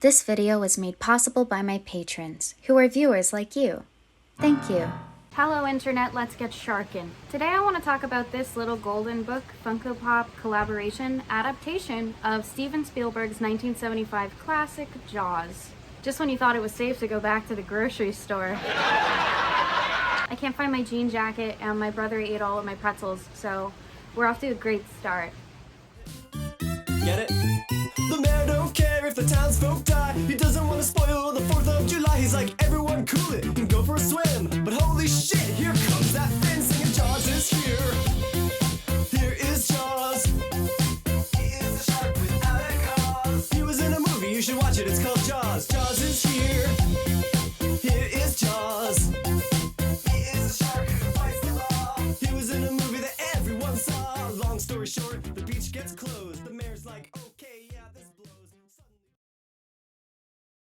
This video was made possible by my patrons, who are viewers like you. Thank you. Hello Internet, let's get sharkin'. Today I want to talk about this little golden book Funko Pop collaboration adaptation of Steven Spielberg's 1975 classic Jaws. Just when you thought it was safe to go back to the grocery store. I can't find my jean jacket and my brother ate all of my pretzels, so we're off to a great start. Get it? The mayor don't care if the townsfolk die. He doesn't want to spoil the 4th of July. He's like, everyone cool it and go for a swim. But holy shit, here comes that Finn singing Jaws is here. Here is Jaws. He is a shark without a cause. He was in a movie, you should watch it, it's called Jaws. Jaws is here. Here is Jaws. He is a shark who fights the law. He was in a movie that everyone saw. Long story short, the beach gets closed. The mayor's like, okay, yeah, this blows.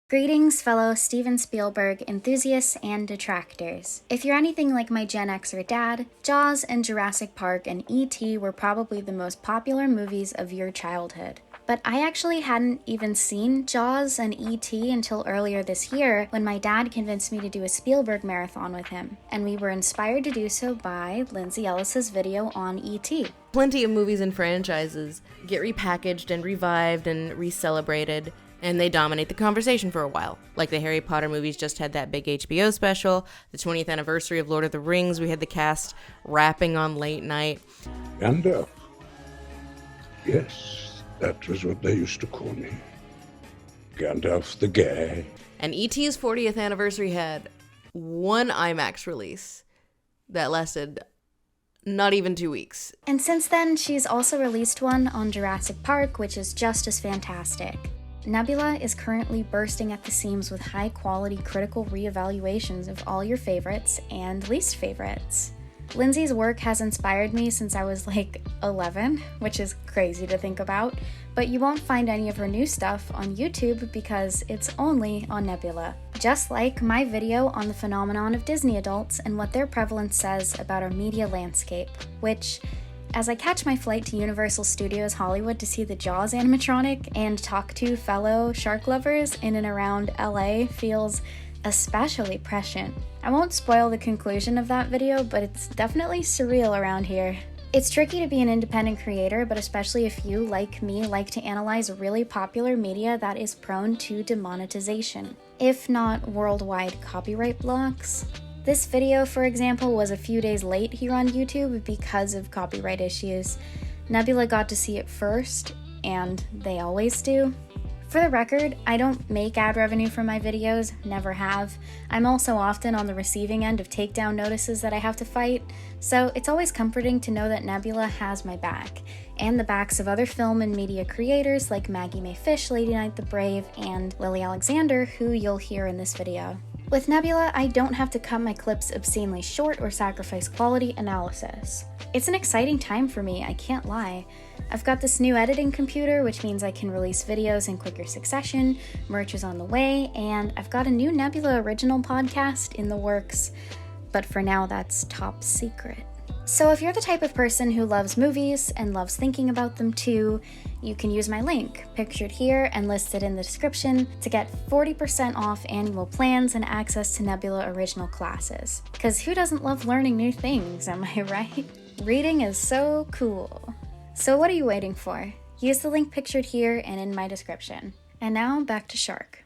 Greetings, fellow Steven Spielberg enthusiasts and detractors. If you're anything like my Gen Xer dad, Jaws and Jurassic Park and E.T. were probably the most popular movies of your childhood. But I actually hadn't even seen Jaws and E.T. until earlier this year when my dad convinced me to do a Spielberg marathon with him, and we were inspired to do so by Lindsay Ellis's video on E.T. Plenty of movies and franchises get repackaged and revived and re-celebrated, and they dominate the conversation for a while. Like the Harry Potter movies just had that big HBO special, the 20th anniversary of Lord of the Rings, we had the cast rapping on late night. Gandalf. Yes, that was what they used to call me. Gandalf the Gay. And E.T.'s 40th anniversary had one IMAX release that lasted not even 2 weeks. And since then, she's also released one on Jurassic Park, which is just as fantastic. Nebula is currently bursting at the seams with high-quality critical reevaluations of all your favorites and least favorites. Lindsay's work has inspired me since I was like 11, which is crazy to think about, but you won't find any of her new stuff on YouTube because it's only on Nebula. Just like my video on the phenomenon of Disney adults and what their prevalence says about our media landscape, which, as I catch my flight to Universal Studios Hollywood to see the Jaws animatronic and talk to fellow shark lovers in and around LA, feels especially prescient. I won't spoil the conclusion of that video, but it's definitely surreal around here. It's tricky to be an independent creator, but especially if you, like me, like to analyze really popular media that is prone to demonetization, if not worldwide copyright blocks. This video, for example, was a few days late here on YouTube because of copyright issues. Nebula got to see it first, and they always do. For the record, I don't make ad revenue from my videos, never have. I'm also often on the receiving end of takedown notices that I have to fight, so it's always comforting to know that Nebula has my back, and the backs of other film and media creators like Maggie Mae Fish, Lady Knight the Brave, and Lily Alexander, who you'll hear in this video. With Nebula, I don't have to cut my clips obscenely short or sacrifice quality analysis. It's an exciting time for me, I can't lie. I've got this new editing computer, which means I can release videos in quicker succession, merch is on the way, and I've got a new Nebula original podcast in the works, but for now that's top secret. So if you're the type of person who loves movies and loves thinking about them too, you can use my link, pictured here and listed in the description, to get 40% off annual plans and access to Nebula original classes. Because who doesn't love learning new things, am I right? Reading is so cool. So what are you waiting for? Use the link pictured here and in my description. And now back to Shark.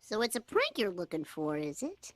So it's a prank you're looking for, is it?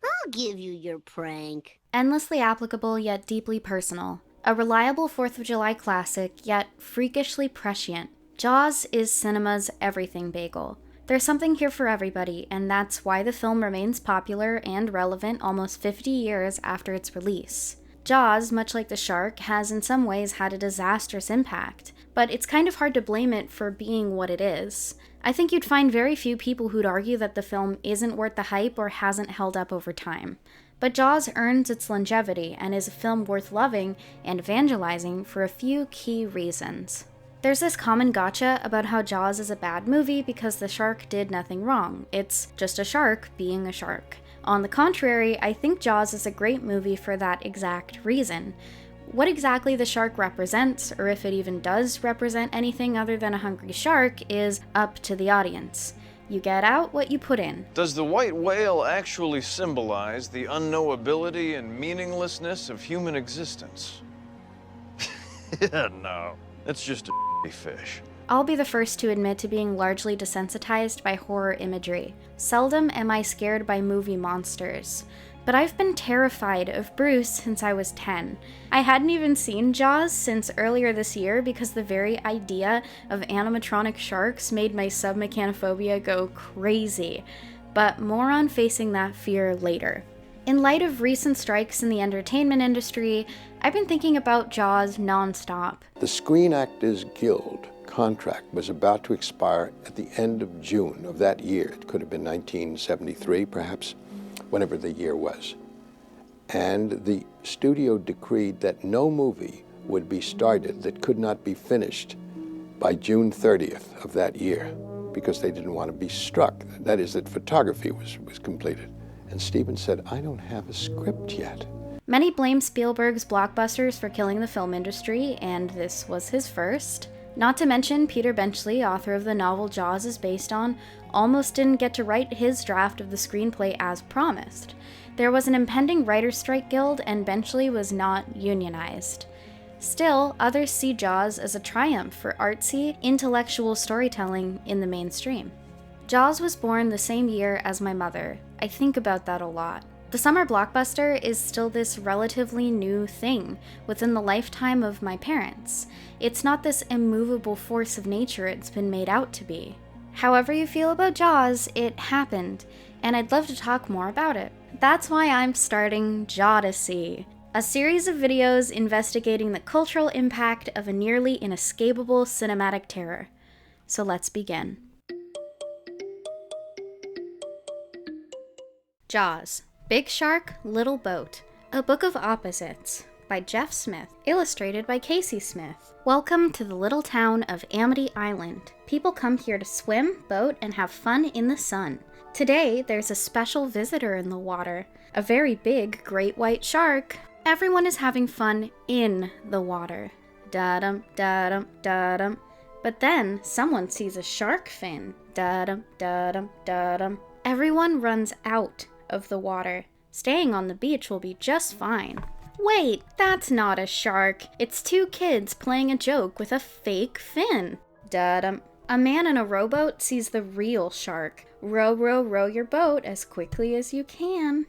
I'll give you your prank. Endlessly applicable yet deeply personal. A reliable 4th of July classic, yet freakishly prescient. Jaws is cinema's everything bagel. There's something here for everybody, and that's why the film remains popular and relevant almost 50 years after its release. Jaws, much like the shark, has in some ways had a disastrous impact, but it's kind of hard to blame it for being what it is. I think you'd find very few people who'd argue that the film isn't worth the hype or hasn't held up over time. But Jaws earns its longevity and is a film worth loving and evangelizing for a few key reasons. There's this common gotcha about how Jaws is a bad movie because the shark did nothing wrong. It's just a shark being a shark. On the contrary, I think Jaws is a great movie for that exact reason. What exactly the shark represents, or if it even does represent anything other than a hungry shark, is up to the audience. You get out what you put in. Does the white whale actually symbolize the unknowability and meaninglessness of human existence? No, it's just a fish. I'll be the first to admit to being largely desensitized by horror imagery. Seldom am I scared by movie monsters. But I've been terrified of Bruce since I was 10. I hadn't even seen Jaws since earlier this year because the very idea of animatronic sharks made my submechanophobia go crazy. But more on facing that fear later. In light of recent strikes in the entertainment industry, I've been thinking about Jaws nonstop. The Screen Actors Guild contract was about to expire at the end of June of that year. It could have been 1973, perhaps. Whenever the year was. And the studio decreed that no movie would be started that could not be finished by June 30th of that year because they didn't want to be struck. That is, that photography was completed. And Steven said, I don't have a script yet. Many blame Spielberg's blockbusters for killing the film industry, and this was his first. Not to mention, Peter Benchley, author of the novel Jaws is based on, almost didn't get to write his draft of the screenplay as promised. There was an impending writer's strike guild, and Benchley was not unionized. Still, others see Jaws as a triumph for artsy, intellectual storytelling in the mainstream. Jaws was born the same year as my mother. I think about that a lot. The summer blockbuster is still this relatively new thing within the lifetime of my parents. It's not this immovable force of nature it's been made out to be. However you feel about Jaws, it happened, and I'd love to talk more about it. That's why I'm starting JAWDYSSEY, a series of videos investigating the cultural impact of a nearly inescapable cinematic terror. So let's begin. Jaws. Big Shark, Little Boat. A Book of Opposites by Jeff Smith, illustrated by Casey Smith. Welcome to the little town of Amity Island. People come here to swim, boat, and have fun in the sun. Today, there's a special visitor in the water, a very big great white shark. Everyone is having fun in the water. Da-dum, da-dum, da-dum. But then, someone sees a shark fin. Da-dum, da-dum, da-dum. Everyone runs out of the water. Staying on the beach will be just fine. Wait, that's not a shark. It's two kids playing a joke with a fake fin. Da-dum. A man in a rowboat sees the real shark. Row, row, row your boat as quickly as you can.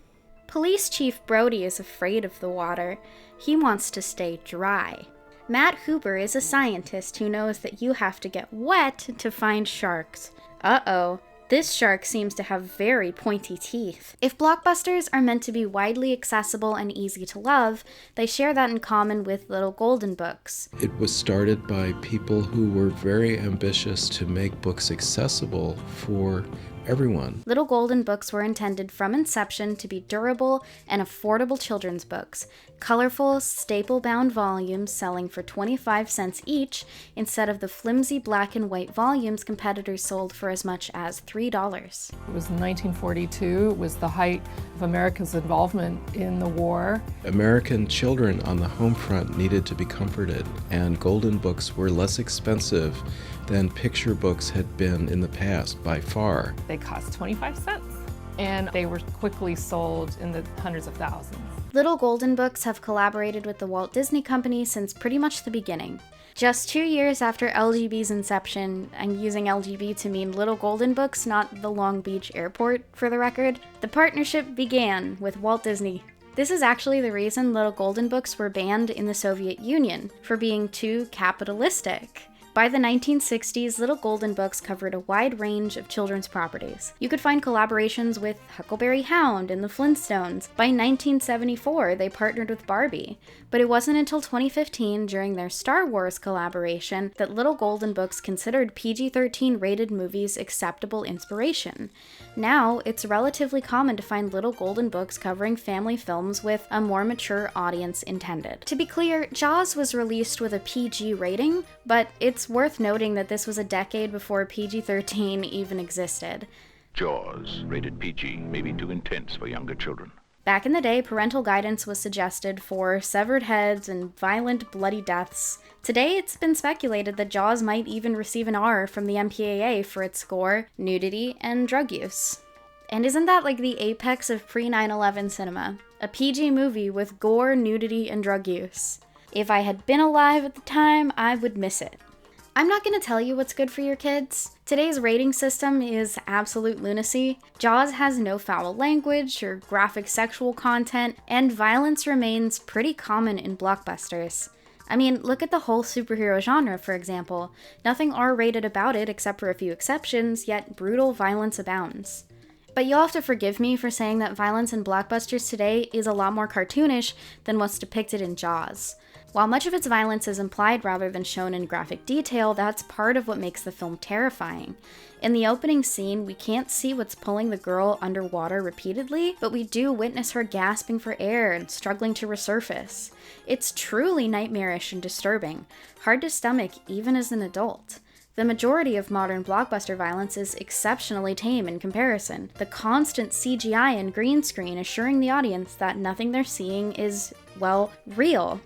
Police Chief Brody is afraid of the water. He wants to stay dry. Matt Hooper is a scientist who knows that you have to get wet to find sharks. Uh-oh. This shark seems to have very pointy teeth. If blockbusters are meant to be widely accessible and easy to love, they share that in common with Little Golden Books. It was started by people who were very ambitious to make books accessible for everyone. Little Golden Books were intended from inception to be durable and affordable children's books, colorful, staple-bound volumes selling for 25 cents each instead of the flimsy black and white volumes competitors sold for as much as $3. It was 1942, it was the height of America's involvement in the war. American children on the home front needed to be comforted, and Golden Books were less expensive than picture books had been in the past by far. They cost 25 cents, and they were quickly sold in the hundreds of thousands. Little Golden Books have collaborated with the Walt Disney Company since pretty much the beginning. Just 2 years after LGB's inception, I'm using LGB to mean Little Golden Books, not the Long Beach Airport, for the record, the partnership began with Walt Disney. This is actually the reason Little Golden Books were banned in the Soviet Union, for being too capitalistic. By the 1960s, Little Golden Books covered a wide range of children's properties. You could find collaborations with Huckleberry Hound and the Flintstones. By 1974, they partnered with Barbie. But it wasn't until 2015, during their Star Wars collaboration, that Little Golden Books considered PG-13 rated movies acceptable inspiration. Now, it's relatively common to find Little Golden Books covering family films with a more mature audience intended. To be clear, Jaws was released with a PG rating, but it's worth noting that this was a decade before PG-13 even existed. Jaws, rated PG, may be too intense for younger children. Back in the day, parental guidance was suggested for severed heads and violent, bloody deaths. Today, it's been speculated that Jaws might even receive an R from the MPAA for its gore, nudity, and drug use. And isn't that like the apex of pre-9/11 cinema? A PG movie with gore, nudity, and drug use. If I had been alive at the time, I would miss it. I'm not going to tell you what's good for your kids. Today's rating system is absolute lunacy. Jaws has no foul language or graphic sexual content, and violence remains pretty common in blockbusters. I mean, look at the whole superhero genre, for example. Nothing R-rated about it except for a few exceptions, yet brutal violence abounds. But you'll have to forgive me for saying that violence in blockbusters today is a lot more cartoonish than what's depicted in Jaws. While much of its violence is implied rather than shown in graphic detail, that's part of what makes the film terrifying. In the opening scene, we can't see what's pulling the girl underwater repeatedly, but we do witness her gasping for air and struggling to resurface. It's truly nightmarish and disturbing, hard to stomach even as an adult. The majority of modern blockbuster violence is exceptionally tame in comparison. The constant CGI and green screen assuring the audience that nothing they're seeing is, well, real.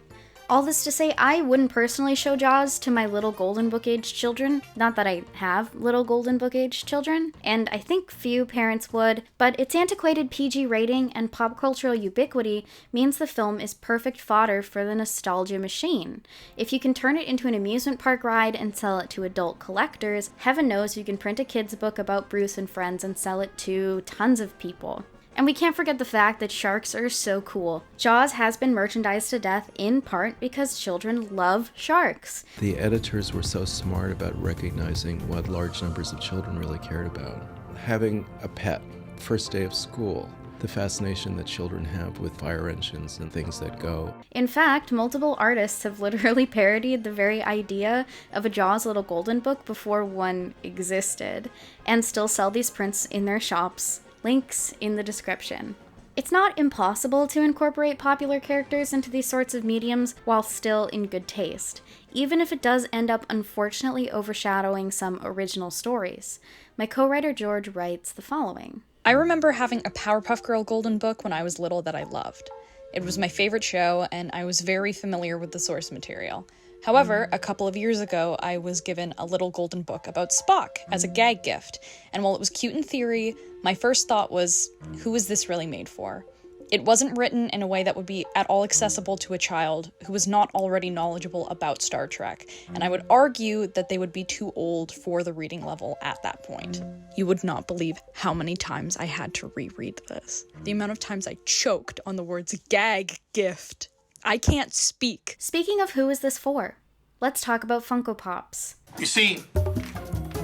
All this to say, I wouldn't personally show Jaws to my little Golden Book-aged children. Not that I have little Golden Book-aged children, and I think few parents would, but its antiquated PG rating and pop cultural ubiquity means the film is perfect fodder for the nostalgia machine. If you can turn it into an amusement park ride and sell it to adult collectors, heaven knows you can print a kid's book about Bruce and friends and sell it to tons of people. And we can't forget the fact that sharks are so cool. Jaws has been merchandised to death in part because children love sharks. The editors were so smart about recognizing what large numbers of children really cared about. Having a pet, first day of school, the fascination that children have with fire engines and things that go. In fact, multiple artists have literally parodied the very idea of a Jaws Little Golden Book before one existed, and still sell these prints in their shops. Links in the description. It's not impossible to incorporate popular characters into these sorts of mediums while still in good taste, even if it does end up unfortunately overshadowing some original stories. My co-writer George writes the following. I remember having a Powerpuff Girl Golden Book when I was little that I loved. It was my favorite show, and I was very familiar with the source material. However, a couple of years ago, I was given a little golden book about Spock as a gag gift, and while it was cute in theory, my first thought was, who is this really made for? It wasn't written in a way that would be at all accessible to a child who was not already knowledgeable about Star Trek, and I would argue that they would be too old for the reading level at that point. You would not believe how many times I had to reread this. The amount of times I choked on the words gag gift. I can't speak. Speaking of who is this for, let's talk about Funko Pops. You see,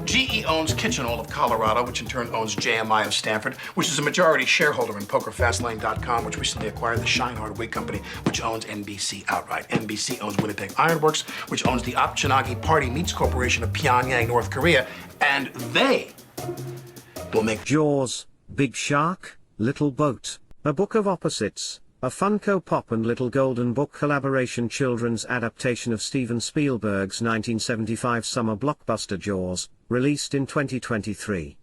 GE owns Kitchen Oil of Colorado, which in turn owns JMI of Stanford, which is a majority shareholder in PokerFastLane.com, which recently acquired the Scheinhard Wig Company, which owns NBC outright. NBC owns Winnipeg Ironworks, which owns the Opchenagi Party Meats Corporation of Pyongyang, North Korea, and they will make Jaws, Big Shark, Little Boat, A Book of Opposites, a Funko Pop and Little Golden Book collaboration children's adaptation of Steven Spielberg's 1975 summer blockbuster Jaws, released in 2023.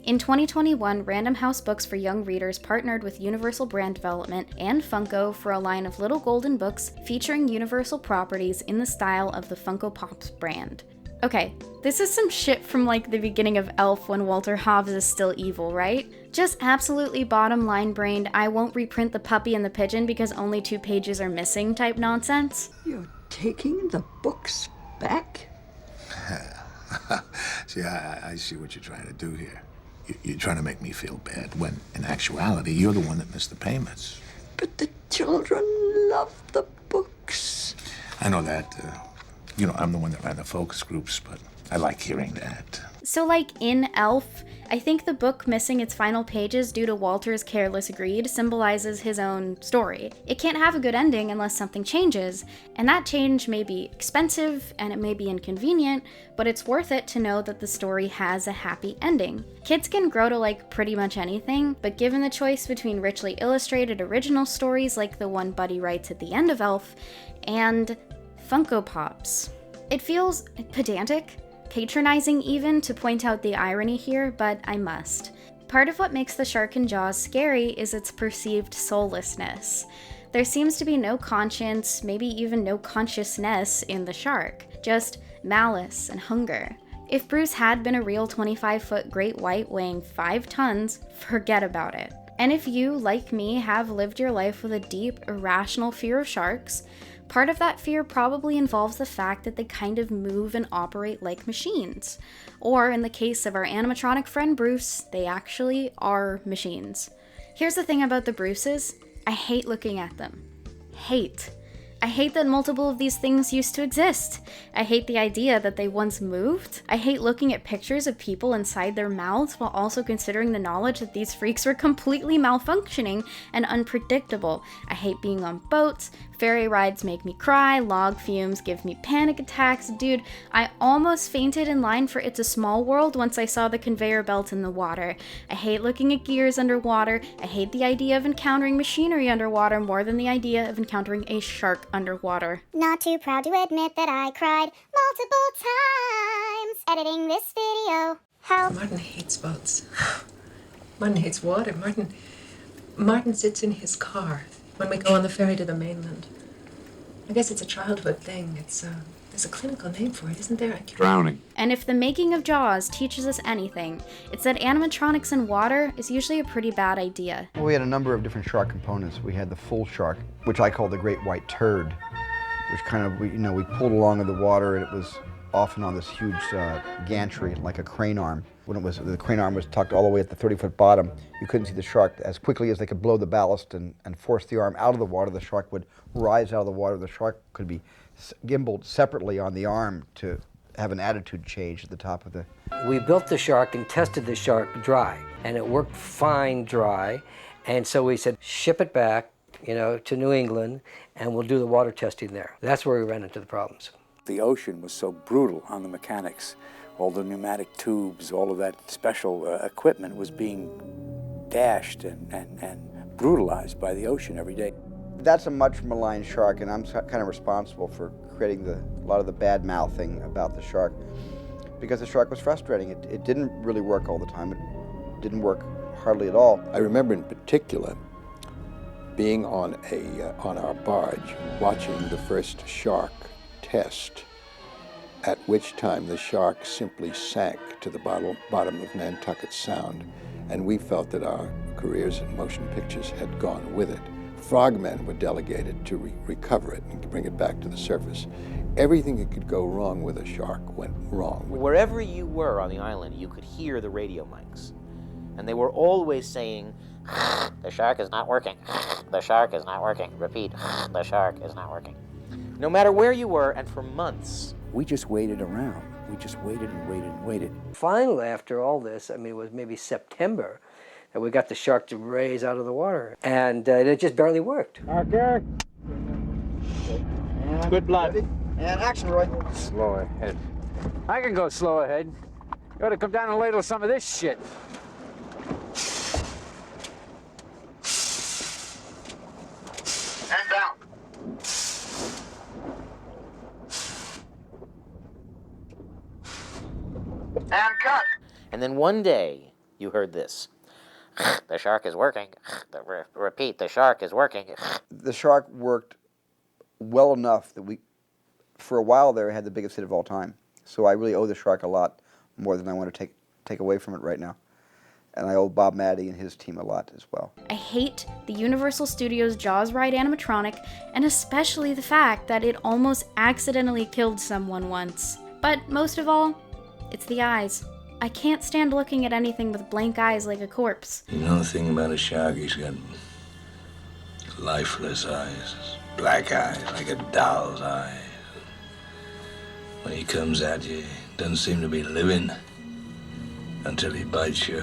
In 2021, Random House Books for Young Readers partnered with Universal Brand Development and Funko for a line of little golden books featuring Universal properties in the style of the Funko Pops brand. Okay, this is some shit from like the beginning of Elf when Walter Hobbs is still evil, right? Just absolutely bottom line brained, I won't reprint the puppy and the pigeon because only 2 pages are missing type nonsense. You're taking the books back? See, I see what you're trying to do here. You're trying to make me feel bad, when in actuality, you're the one that missed the payments. But the children love the books. I know that. I'm the one that ran the focus groups, but I like hearing that. So like in Elf, I think the book missing its final pages due to Walter's careless greed symbolizes his own story. It can't have a good ending unless something changes, and that change may be expensive and it may be inconvenient, but it's worth it to know that the story has a happy ending. Kids can grow to like pretty much anything, but given the choice between richly illustrated original stories like the one Buddy writes at the end of Elf, and Funko Pops, it feels pedantic. Patronizing even to point out the irony here, but I must. Part of what makes the shark in Jaws scary is its perceived soullessness. There seems to be no conscience, maybe even no consciousness in the shark, just malice and hunger. If Bruce had been a real 25-foot great white weighing 5 tons, forget about it. And if you, like me, have lived your life with a deep, irrational fear of sharks, part of that fear probably involves the fact that they kind of move and operate like machines. Or in the case of our animatronic friend Bruce, they actually are machines. Here's the thing about the Bruces. I hate looking at them. Hate. I hate that multiple of these things used to exist. I hate the idea that they once moved. I hate looking at pictures of people inside their mouths while also considering the knowledge that these freaks were completely malfunctioning and unpredictable. I hate being on boats. Ferry rides make me cry. Log fumes give me panic attacks. Dude, I almost fainted in line for It's a Small World once I saw the conveyor belt in the water. I hate looking at gears underwater. I hate the idea of encountering machinery underwater more than the idea of encountering a shark underwater. Not too proud to admit that I cried multiple times editing this video. Help. Martin hates boats. Martin hates water. Martin sits in his car when we go on the ferry to the mainland. I guess it's a childhood thing. There's a clinical name for it, isn't there? Drowning. And if the making of Jaws teaches us anything, it's that animatronics in water is usually a pretty bad idea. Well, we had a number of different shark components. We had the full shark, which I call the great white turd, which kind of, we pulled along in the water, and it was often on this huge gantry, like a crane arm. When the crane arm was tucked all the way at the 30-foot bottom, you couldn't see the shark. As quickly as they could blow the ballast and force the arm out of the water, the shark would rise out of the water. The shark could be gimbaled separately on the arm to have an attitude change at the top of the... We built the shark and tested the shark dry, and it worked fine dry. And so we said, ship it back, to New England, and we'll do the water testing there. That's where we ran into the problems. The ocean was so brutal on the mechanics. All the pneumatic tubes, all of that special equipment was being dashed and brutalized by the ocean every day. That's a much maligned shark, and I'm kind of responsible for creating a lot of the bad mouthing about the shark, because the shark was frustrating. It didn't really work all the time. It didn't work hardly at all. I remember in particular being on our barge watching the first shark test, at which time the shark simply sank to the bottom of Nantucket Sound, and we felt that our careers in motion pictures had gone with it. Frogmen were delegated to recover it and to bring it back to the surface. Everything that could go wrong with a shark went wrong. Wherever you were on the island, you could hear the radio mics, and they were always saying, "The shark is not working. The shark is not working. Repeat, the shark is not working." No matter where you were, and for months. We just waited around. We just waited and waited and waited. Finally, after all this, it was maybe September, that we got the shark to raise out of the water. And it just barely worked. Okay. Good blood. And action, Roy. Slow ahead. I can go slow ahead. You ought to come down and ladle some of this shit. And down. And cut. And then one day, you heard this. The shark is working. Repeat, the shark is working. The shark worked well enough that for a while there, had the biggest hit of all time. So I really owe the shark a lot more than I want to take away from it right now. And I owe Bob Maddy and his team a lot as well. I hate the Universal Studios Jaws ride animatronic, and especially the fact that it almost accidentally killed someone once. But most of all, it's the eyes. I can't stand looking at anything with blank eyes like a corpse. You know the thing about a shark, he's got lifeless eyes, black eyes, like a doll's eyes. When he comes at you, he doesn't seem to be living until he bites you,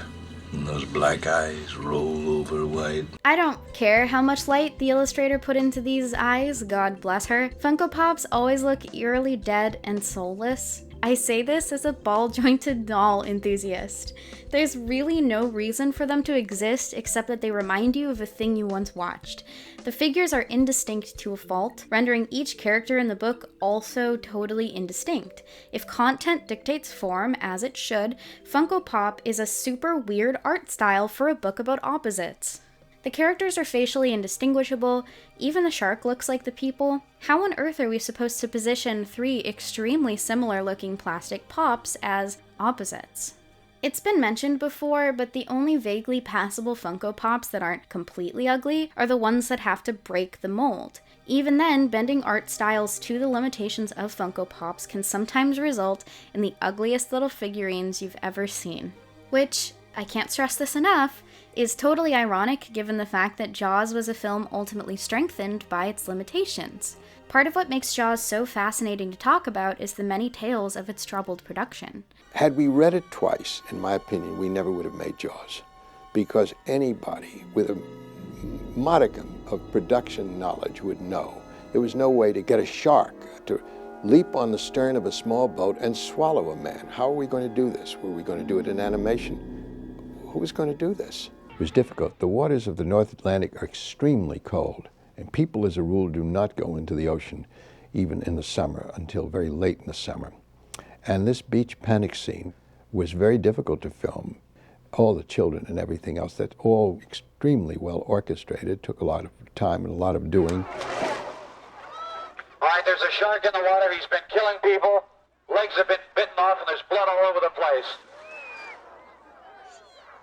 and those black eyes roll over white. I don't care how much light the illustrator put into these eyes, God bless her. Funko Pops always look eerily dead and soulless. I say this as a ball-jointed doll enthusiast. There's really no reason for them to exist except that they remind you of a thing you once watched. The figures are indistinct to a fault, rendering each character in the book also totally indistinct. If content dictates form, as it should, Funko Pop is a super weird art style for a book about opposites. The characters are facially indistinguishable, even the shark looks like the people. How on earth are we supposed to position 3 extremely similar looking plastic pops as opposites? It's been mentioned before, but the only vaguely passable Funko Pops that aren't completely ugly are the ones that have to break the mold. Even then, bending art styles to the limitations of Funko Pops can sometimes result in the ugliest little figurines you've ever seen. Which, I can't stress this enough, is totally ironic given the fact that Jaws was a film ultimately strengthened by its limitations. Part of what makes Jaws so fascinating to talk about is the many tales of its troubled production. Had we read it twice, in my opinion, we never would have made Jaws, because anybody with a modicum of production knowledge would know there was no way to get a shark to leap on the stern of a small boat and swallow a man. How are we going to do this? Were we going to do it in animation? Who was going to do this? It was difficult. The waters of the North Atlantic are extremely cold, and people as a rule do not go into the ocean even in the summer until very late in the summer. And this beach panic scene was very difficult to film. All the children and everything else, that's all extremely well orchestrated, took a lot of time and a lot of doing. All right, there's a shark in the water. He's been killing people. Legs have been bitten off and there's blood all over the place.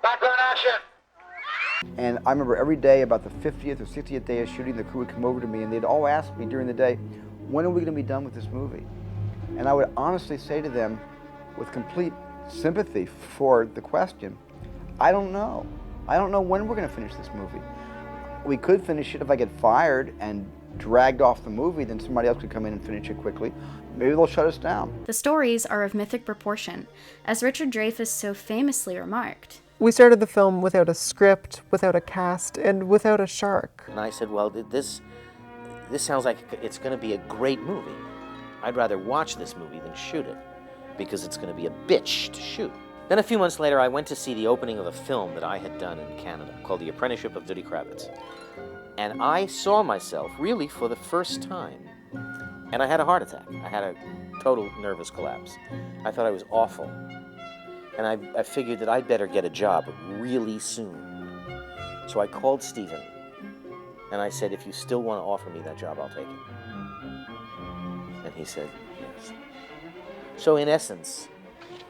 Background action! And I remember every day, about the 50th or 60th day of shooting, the crew would come over to me and they'd all ask me during the day, when are we going to be done with this movie? And I would honestly say to them, with complete sympathy for the question, I don't know. I don't know when we're going to finish this movie. We could finish it if I get fired and dragged off the movie, then somebody else could come in and finish it quickly. Maybe they'll shut us down. The stories are of mythic proportion, as Richard Dreyfuss so famously remarked. We started the film without a script, without a cast, and without a shark. And I said, well, this sounds like it's going to be a great movie. I'd rather watch this movie than shoot it, because it's going to be a bitch to shoot. Then a few months later, I went to see the opening of a film that I had done in Canada called The Apprenticeship of Duddy Kravitz. And I saw myself, really for the first time, and I had a heart attack. I had a total nervous collapse. I thought I was awful. And I figured that I'd better get a job really soon. So I called Stephen, and I said, if you still want to offer me that job, I'll take it. And he said, yes. So in essence,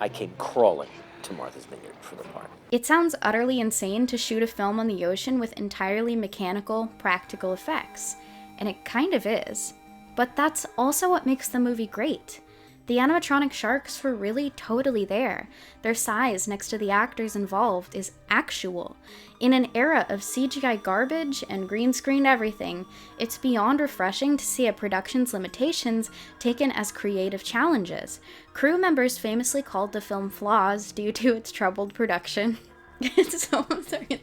I came crawling to Martha's Vineyard for the part. It sounds utterly insane to shoot a film on the ocean with entirely mechanical, practical effects. And it kind of is. But that's also what makes the movie great. The animatronic sharks were really totally there. Their size next to the actors involved is actual. In an era of CGI garbage and green screen everything, it's beyond refreshing to see a production's limitations taken as creative challenges. Crew members famously called the film flaws due to its troubled production. It's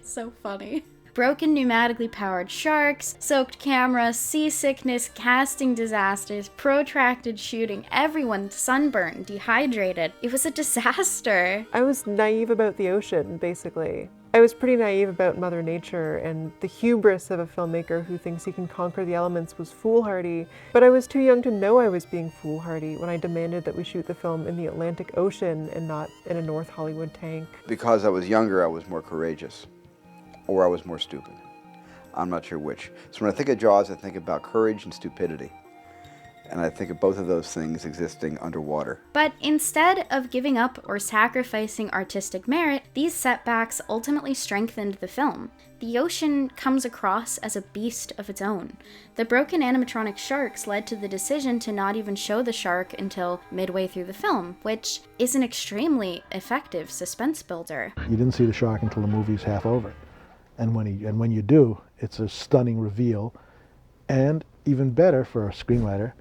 so funny. Broken pneumatically powered sharks, soaked cameras, seasickness, casting disasters, protracted shooting, everyone sunburned, dehydrated. It was a disaster. I was naive about the ocean, basically. I was pretty naive about Mother Nature, and the hubris of a filmmaker who thinks he can conquer the elements was foolhardy, but I was too young to know I was being foolhardy when I demanded that we shoot the film in the Atlantic Ocean and not in a North Hollywood tank. Because I was younger, I was more courageous. Or I was more stupid. I'm not sure which. So when I think of Jaws, I think about courage and stupidity. And I think of both of those things existing underwater. But instead of giving up or sacrificing artistic merit, these setbacks ultimately strengthened the film. The ocean comes across as a beast of its own. The broken animatronic sharks led to the decision to not even show the shark until midway through the film, which is an extremely effective suspense builder. You didn't see the shark until the movie's half over. And when you do, it's a stunning reveal, and even better for a screenwriter,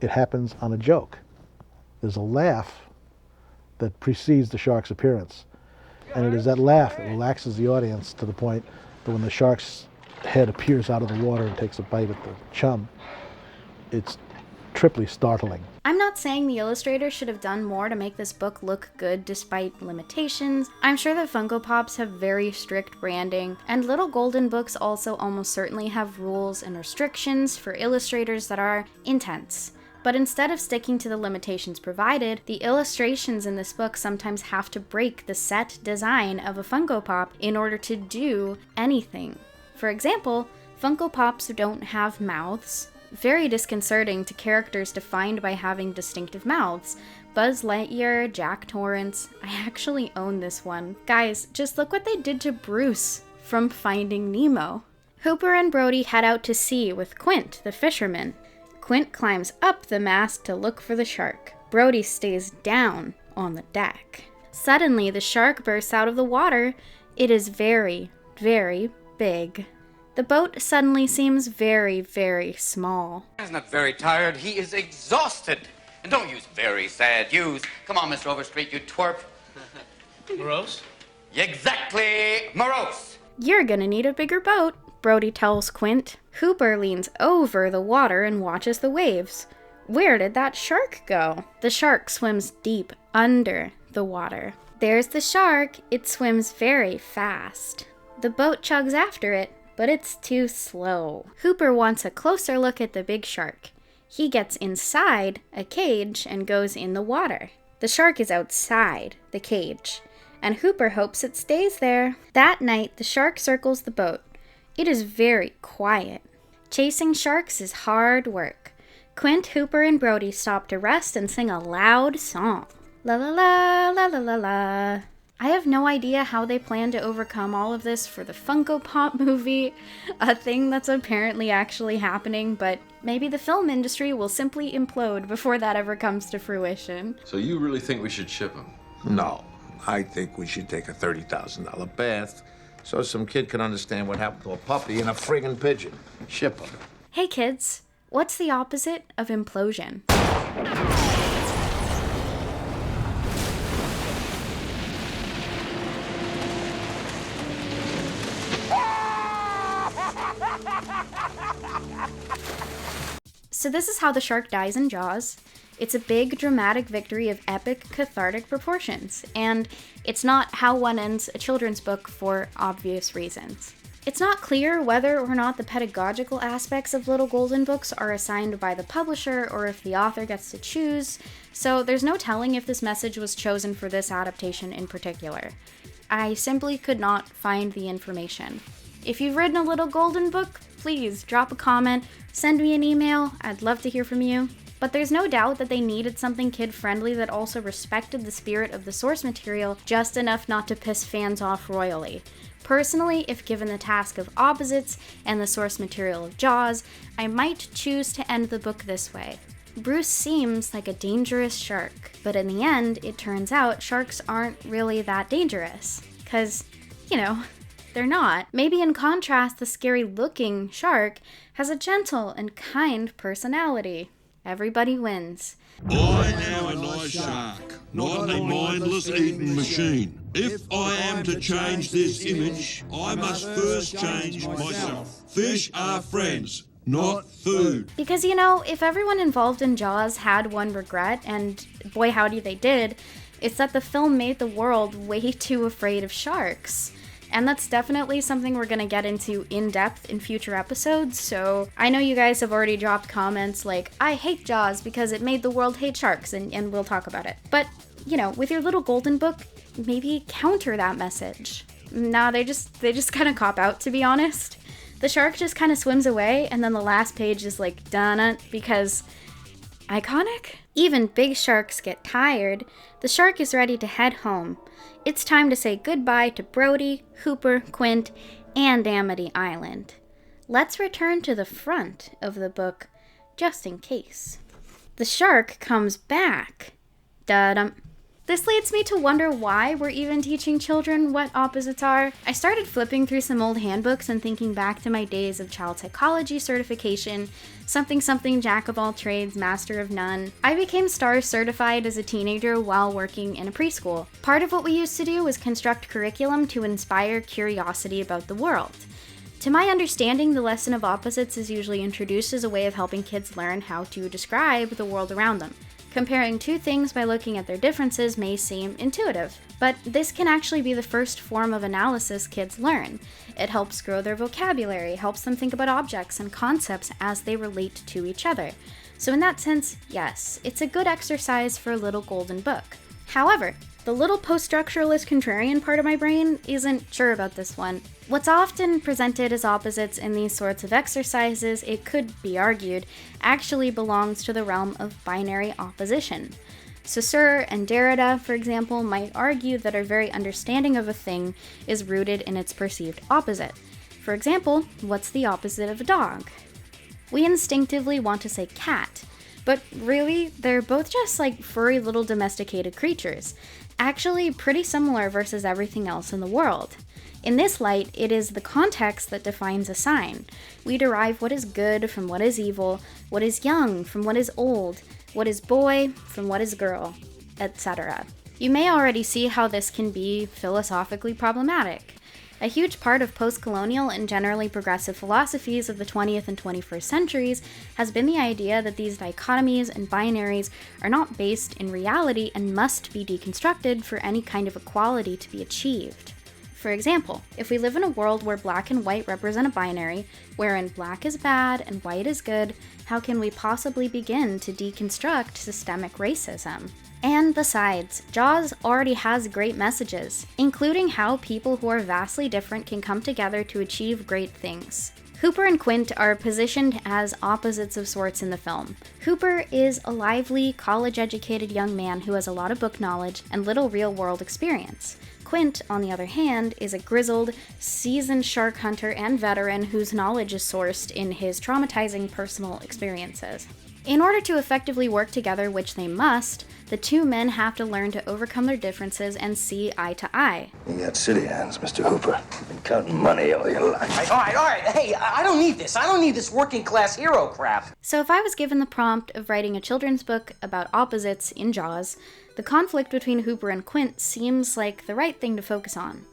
it happens on a joke. There's a laugh that precedes the shark's appearance, and it is that laugh that relaxes the audience to the point that when the shark's head appears out of the water and takes a bite at the chum, it's triply startling. I'm not saying the illustrator should have done more to make this book look good despite limitations. I'm sure that Funko Pops have very strict branding, and Little Golden Books also almost certainly have rules and restrictions for illustrators that are intense. But instead of sticking to the limitations provided, the illustrations in this book sometimes have to break the set design of a Funko Pop in order to do anything. For example, Funko Pops don't have mouths. Very disconcerting to characters defined by having distinctive mouths. Buzz Lightyear, Jack Torrance. I actually own this one. Guys, just look what they did to Bruce from Finding Nemo. Hooper and Brody head out to sea with Quint, the fisherman. Quint climbs up the mast to look for the shark. Brody stays down on the deck. Suddenly, the shark bursts out of the water. It is very, very big. The boat suddenly seems very, very small. He's not very tired. He is exhausted. And don't use very sad use. Come on, Mr. Overstreet, you twerp. Morose? Exactly, morose. You're gonna need a bigger boat, Brody tells Quint. Hooper leans over the water and watches the waves. Where did that shark go? The shark swims deep under the water. There's the shark. It swims very fast. The boat chugs after it, but it's too slow. Hooper wants a closer look at the big shark. He gets inside a cage and goes in the water. The shark is outside the cage, and Hooper hopes it stays there. That night, the shark circles the boat. It is very quiet. Chasing sharks is hard work. Quint, Hooper, and Brody stop to rest and sing a loud song. La la la la la la la. I have no idea how they plan to overcome all of this for the Funko Pop movie, a thing that's apparently actually happening, but maybe the film industry will simply implode before that ever comes to fruition. So you really think we should ship them? No, I think we should take a $30,000 bath so some kid can understand what happened to a puppy and a friggin' pigeon. Ship them. Hey kids, what's the opposite of implosion? So this is how the shark dies in Jaws. It's a big, dramatic victory of epic, cathartic proportions, and it's not how one ends a children's book for obvious reasons. It's not clear whether or not the pedagogical aspects of Little Golden Books are assigned by the publisher or if the author gets to choose, so there's no telling if this message was chosen for this adaptation in particular. I simply could not find the information. If you've written a Little Golden Book, please drop a comment, send me an email, I'd love to hear from you. But there's no doubt that they needed something kid-friendly that also respected the spirit of the source material just enough not to piss fans off royally. Personally, if given the task of opposites and the source material of Jaws, I might choose to end the book this way. Bruce seems like a dangerous shark, but in the end, it turns out sharks aren't really that dangerous. 'Cause, they're not. Maybe in contrast, the scary-looking shark has a gentle and kind personality. Everybody wins. I am a nice shark, not a mindless eating machine. If I am to change this image, I must first change myself. Fish are friends, not food. Because, if everyone involved in Jaws had one regret, and boy howdy they did, it's that the film made the world way too afraid of sharks. And that's definitely something we're gonna get into in depth in future episodes, so I know you guys have already dropped comments like, I hate Jaws because it made the world hate sharks, and we'll talk about it. But, with your Little Golden Book, maybe counter that message. Nah, they just kind of cop out, to be honest. The shark just kind of swims away, and then the last page is like, done, because iconic? Even big sharks get tired. The shark is ready to head home. It's time to say goodbye to Brody, Hooper, Quint, and Amity Island. Let's return to the front of the book, just in case. The shark comes back. Da-dum. This leads me to wonder why we're even teaching children what opposites are. I started flipping through some old handbooks and thinking back to my days of child psychology certification, something jack of all trades, master of none. I became STAR certified as a teenager while working in a preschool. Part of what we used to do was construct curriculum to inspire curiosity about the world. To my understanding, the lesson of opposites is usually introduced as a way of helping kids learn how to describe the world around them. Comparing two things by looking at their differences may seem intuitive, but this can actually be the first form of analysis kids learn. It helps grow their vocabulary, helps them think about objects and concepts as they relate to each other. So in that sense, yes, it's a good exercise for a little golden book. However, the little post-structuralist contrarian part of my brain isn't sure about this one. What's often presented as opposites in these sorts of exercises, it could be argued, actually belongs to the realm of binary opposition. Saussure and Derrida, for example, might argue that our very understanding of a thing is rooted in its perceived opposite. For example, what's the opposite of a dog? We instinctively want to say cat, but really, they're both just like furry little domesticated creatures. Actually pretty similar versus everything else in the world. In this light, it is the context that defines a sign. We derive what is good from what is evil, what is young from what is old, what is boy from what is girl, etc. You may already see how this can be philosophically problematic. A huge part of post-colonial and generally progressive philosophies of the 20th and 21st centuries has been the idea that these dichotomies and binaries are not based in reality and must be deconstructed for any kind of equality to be achieved. For example, if we live in a world where black and white represent a binary, wherein black is bad and white is good, how can we possibly begin to deconstruct systemic racism? And besides, JAWS already has great messages, including how people who are vastly different can come together to achieve great things. Hooper and Quint are positioned as opposites of sorts in the film. Hooper is a lively, college-educated young man who has a lot of book knowledge and little real-world experience. Quint, on the other hand, is a grizzled, seasoned shark hunter and veteran whose knowledge is sourced in his traumatizing personal experiences. In order to effectively work together, which they must, the two men have to learn to overcome their differences and see eye to eye. You got city hands, Mr. Hooper. Been counting money all your life. All right. Hey, I don't need this. I don't need this working class hero crap. So if I was given the prompt of writing a children's book about opposites in JAWS, the conflict between Hooper and Quint seems like the right thing to focus on.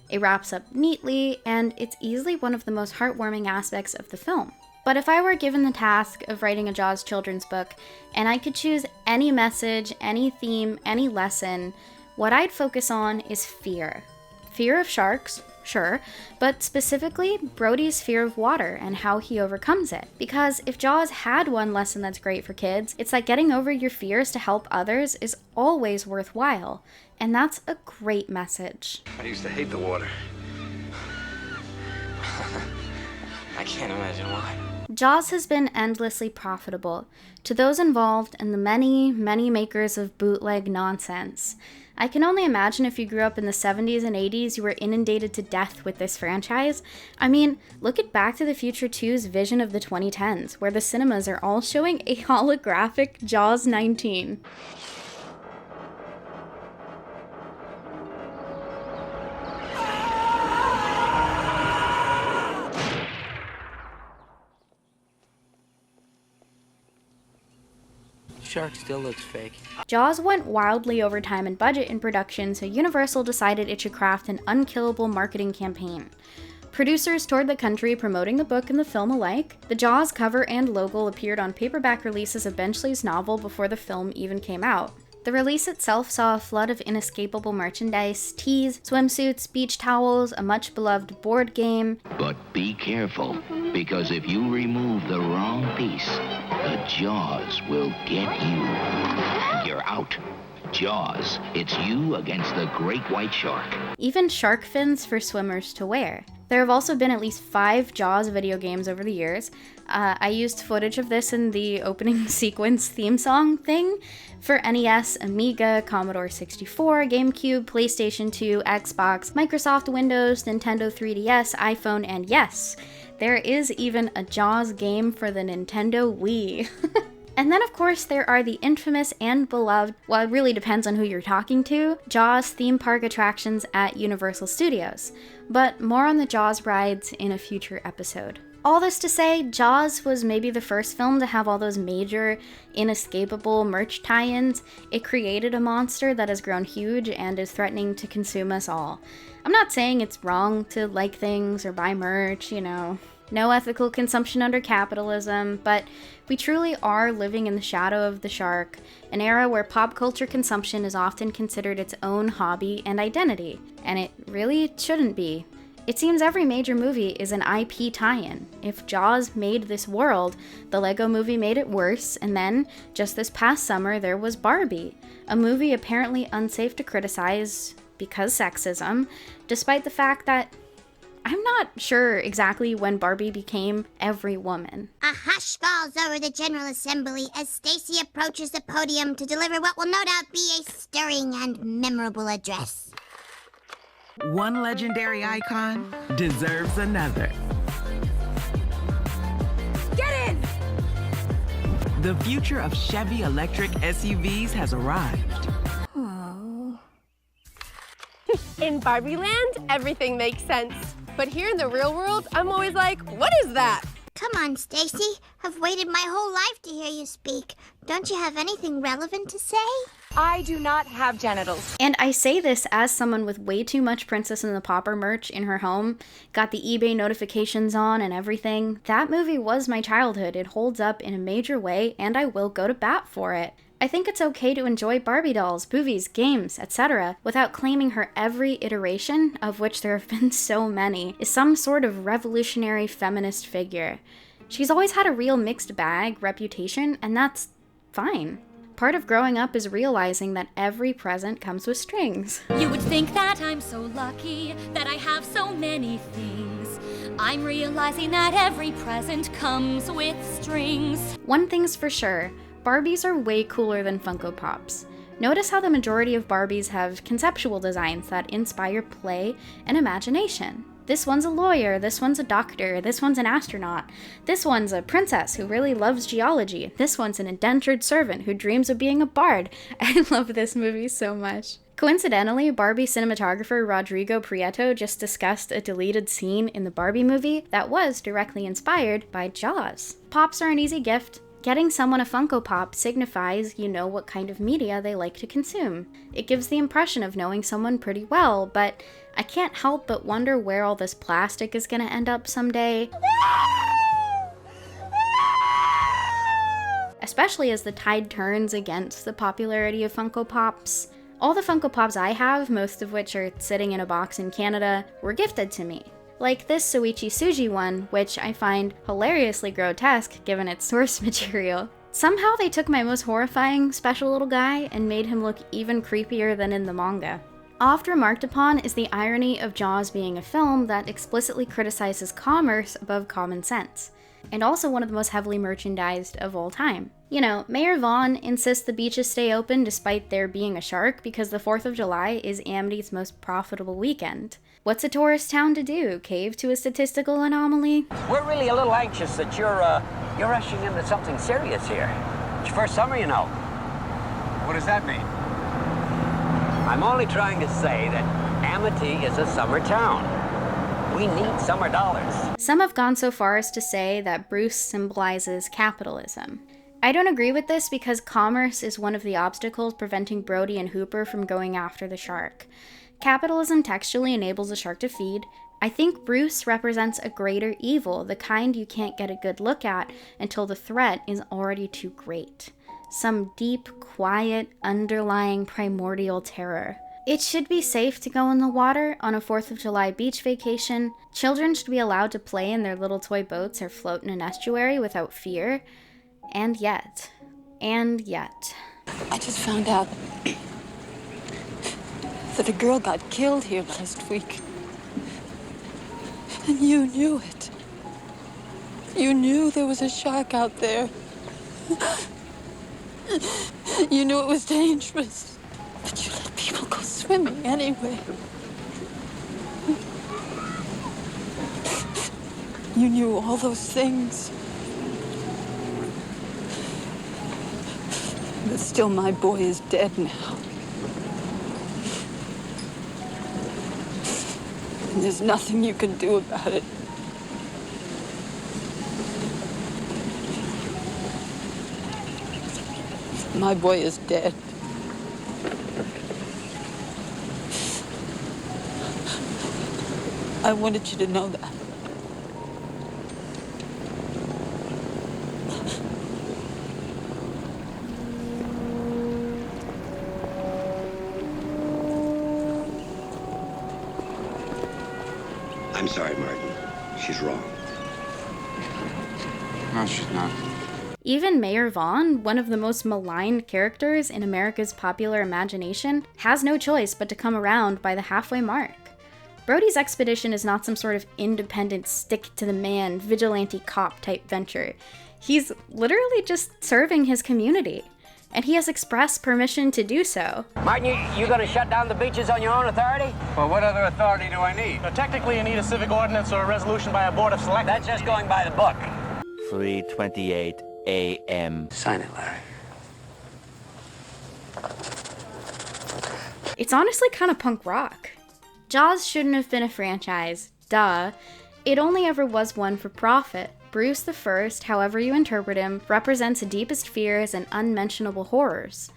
It wraps up neatly, and it's easily one of the most heartwarming aspects of the film. But if I were given the task of writing a JAWS children's book, and I could choose any message, any theme, any lesson, what I'd focus on is fear. Fear of sharks, sure, but specifically Brody's fear of water and how he overcomes it. Because if JAWS had one lesson that's great for kids, it's that getting over your fears to help others is always worthwhile. And that's a great message. I used to hate the water. I can't imagine why. JAWS has been endlessly profitable to those involved and the many, many makers of bootleg nonsense. I can only imagine if you grew up in the 70s and 80s, you were inundated to death with this franchise. I mean, look at Back to the Future 2's vision of the 2010s, where the cinemas are all showing a holographic JAWS 19. Shark still looks fake. JAWS went wildly over time and budget in production, so Universal decided it should craft an unkillable marketing campaign. Producers toured the country promoting the book and the film alike. The JAWS cover and logo appeared on paperback releases of Benchley's novel before the film even came out. The release itself saw a flood of inescapable merchandise, tees, swimsuits, beach towels, a much-beloved board game. But be careful, because if you remove the wrong piece, the JAWS will get you. You're out. JAWS, it's you against the great white shark. Even shark fins for swimmers to wear. There have also been at least 5 JAWS video games over the years. I used footage of this in the opening sequence theme song thing for NES, Amiga, Commodore 64, GameCube, PlayStation 2, Xbox, Microsoft Windows, Nintendo 3DS, iPhone, and yes, there is even a JAWS game for the Nintendo Wii. And then, of course, there are the infamous and beloved, well, it really depends on who you're talking to, JAWS theme park attractions at Universal Studios. But more on the JAWS rides in a future episode. All this to say, Jaws was maybe the first film to have all those major, inescapable merch tie-ins. It created a monster that has grown huge and is threatening to consume us all. I'm not saying it's wrong to like things or buy merch, no ethical consumption under capitalism, but we truly are living in the shadow of the shark, an era where pop culture consumption is often considered its own hobby and identity, and it really shouldn't be. It seems every major movie is an IP tie-in. If Jaws made this world, the Lego movie made it worse, and then, just this past summer, there was Barbie, a movie apparently unsafe to criticize because sexism, despite the fact that I'm not sure exactly when Barbie became every woman. A hush falls over the General Assembly as Stacy approaches the podium to deliver what will no doubt be a stirring and memorable address. One legendary icon deserves another. Get in! The future of Chevy electric SUVs has arrived. Oh. In Barbie Land, everything makes sense. But here in the real world, I'm always like, what is that? Come on, Stacy. I've waited my whole life to hear you speak. Don't you have anything relevant to say? I do not have genitals. And I say this as someone with way too much Princess and the Pauper merch in her home, got the eBay notifications on and everything. That movie was my childhood. It holds up in a major way, and I will go to bat for it. I think it's okay to enjoy Barbie dolls, movies, games, etc., without claiming her every iteration, of which there have been so many, is some sort of revolutionary feminist figure. She's always had a real mixed bag reputation, and that's fine. Part of growing up is realizing that every present comes with strings. You would think that I'm so lucky that I have so many things. I'm realizing that every present comes with strings. One thing's for sure, Barbies are way cooler than Funko Pops. Notice how the majority of Barbies have conceptual designs that inspire play and imagination. This one's a lawyer, this one's a doctor, this one's an astronaut, this one's a princess who really loves geology, this one's an indentured servant who dreams of being a bard. I love this movie so much. Coincidentally, Barbie cinematographer Rodrigo Prieto just discussed a deleted scene in the Barbie movie that was directly inspired by Jaws. Pops are an easy gift. Getting someone a Funko Pop signifies you know what kind of media they like to consume. It gives the impression of knowing someone pretty well, but I can't help but wonder where all this plastic is gonna end up someday. Especially as the tide turns against the popularity of Funko Pops. All the Funko Pops I have, most of which are sitting in a box in Canada, were gifted to me. Like this Soichi Suji one, which I find hilariously grotesque given its source material. Somehow they took my most horrifying special little guy and made him look even creepier than in the manga. Oft remarked upon is the irony of Jaws being a film that explicitly criticizes commerce above common sense, and also one of the most heavily merchandised of all time. You know, Mayor Vaughn insists the beaches stay open despite there being a shark because the 4th of July is Amity's most profitable weekend. What's a tourist town to do? Cave to a statistical anomaly? We're really a little anxious that you're rushing into something serious here. It's your first summer, you know. What does that mean? I'm only trying to say that Amity is a summer town. We need summer dollars. Some have gone so far as to say that Bruce symbolizes capitalism. I don't agree with this because commerce is one of the obstacles preventing Brody and Hooper from going after the shark. Capitalism textually enables a shark to feed. I think Bruce represents a greater evil, the kind you can't get a good look at until the threat is already too great. Some deep, quiet, underlying primordial terror. It should be safe to go in the water on a 4th of July beach vacation. Children should be allowed to play in their little toy boats or float in an estuary without fear. And yet. I just found out that a girl got killed here last week. And you knew it. You knew there was a shark out there. You knew it was dangerous. But you let people go swimming anyway. You knew all those things. But still, my boy is dead now. And there's nothing you can do about it. My boy is dead. I wanted you to know that. I'm sorry, Martin. She's wrong. No, she's not. Even Mayor Vaughn, one of the most maligned characters in America's popular imagination, has no choice but to come around by the halfway mark. Brody's expedition is not some sort of independent, stick-to-the-man, vigilante cop type venture. He's literally just serving his community, and he has express permission to do so. Martin, you gonna shut down the beaches on your own authority? Well, what other authority do I need? Technically, you need a civic ordinance or a resolution by a board of selectmen. That's just going by the book. 3:28 a.m. Sign it, Larry. It's honestly kind of punk rock. Jaws shouldn't have been a franchise, duh. It only ever was one for profit. Bruce the First, however you interpret him, represents the deepest fears and unmentionable horrors.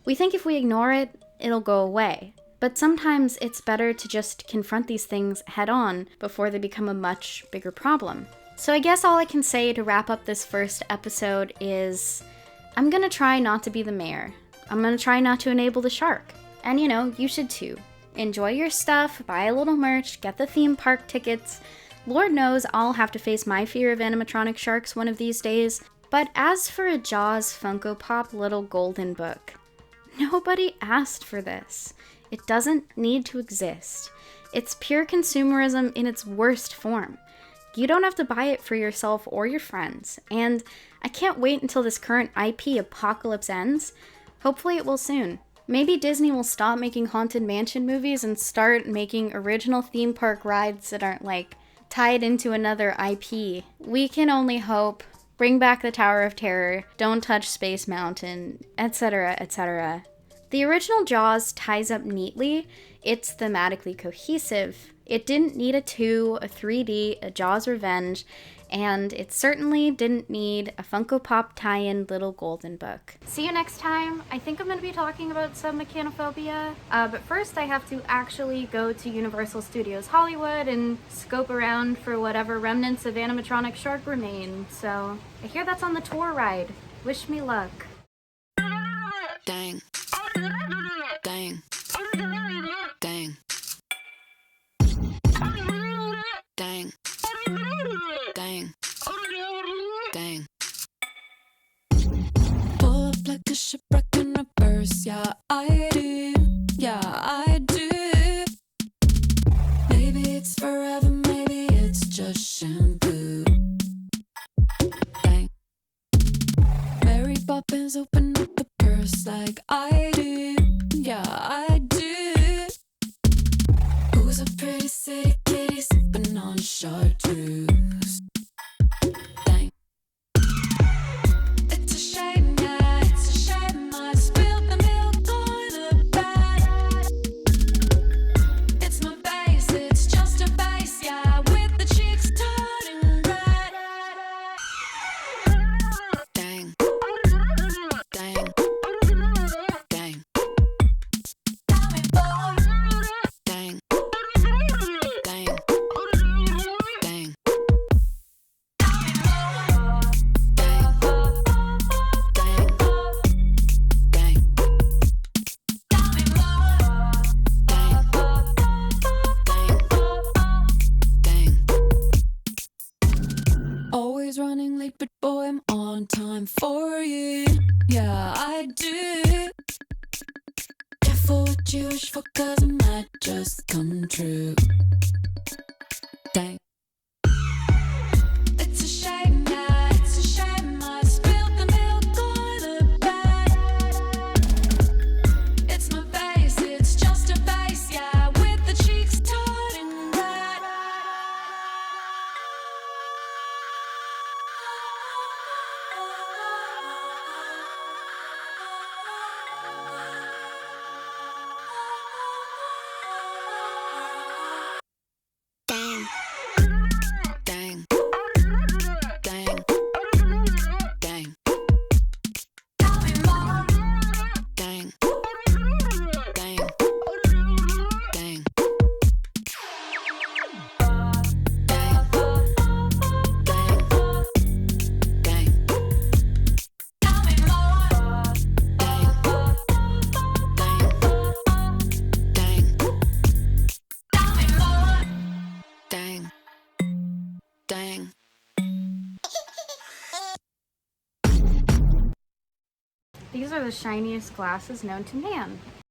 We think if we ignore it, it'll go away. But sometimes it's better to just confront these things head on before they become a much bigger problem. So I guess all I can say to wrap up this first episode is, I'm gonna try not to be the mayor. I'm gonna try not to enable the shark. And you should too. Enjoy your stuff, buy a little merch, get the theme park tickets. Lord knows I'll have to face my fear of animatronic sharks one of these days. But as for a Jaws Funko Pop little golden book, nobody asked for this. It doesn't need to exist. It's pure consumerism in its worst form. You don't have to buy it for yourself or your friends, and I can't wait until this current IP apocalypse ends. Hopefully it will soon. Maybe Disney will stop making Haunted Mansion movies and start making original theme park rides that aren't, tied into another IP. We can only hope. Bring back the Tower of Terror, don't touch Space Mountain, etc., etc. The original Jaws ties up neatly. It's thematically cohesive. It didn't need a 2, a 3D, a Jaws Revenge, and it certainly didn't need a Funko Pop tie-in little golden book. See you next time. I think I'm going to be talking about some mechanophobia, but first I have to actually go to Universal Studios Hollywood and scope around for whatever remnants of animatronic shark remain, so I hear that's on the tour ride. Wish me luck. Dang. Dang. Dang. Dang. Dang. Dang. Pull up like a shipwreck in reverse. Yeah, I do. Yeah, I do. Maybe it's forever, maybe it's just shampoo. Dang. Mary Poppins open up the purse like I do. Yeah, I do. Who's a pretty city kitty sipping on chartreuse? Dang. It's a shame, yeah, it's a shame I spilled the milk on the bed. It's my face, it's just a face, yeah, with the cheeks turning red. Dang. Dang. Dang. Dang. Dang. Dang. Always running late, but boy, I'm on time for you. Yeah, I do. Careful what you wish for, 'cause it might just come true. Dang. It's a shame, yeah, it's a shame I spilled the milk on the bed. It's my face, it's just a face, yeah, with the cheeks turning red. These are the shiniest glasses known to man.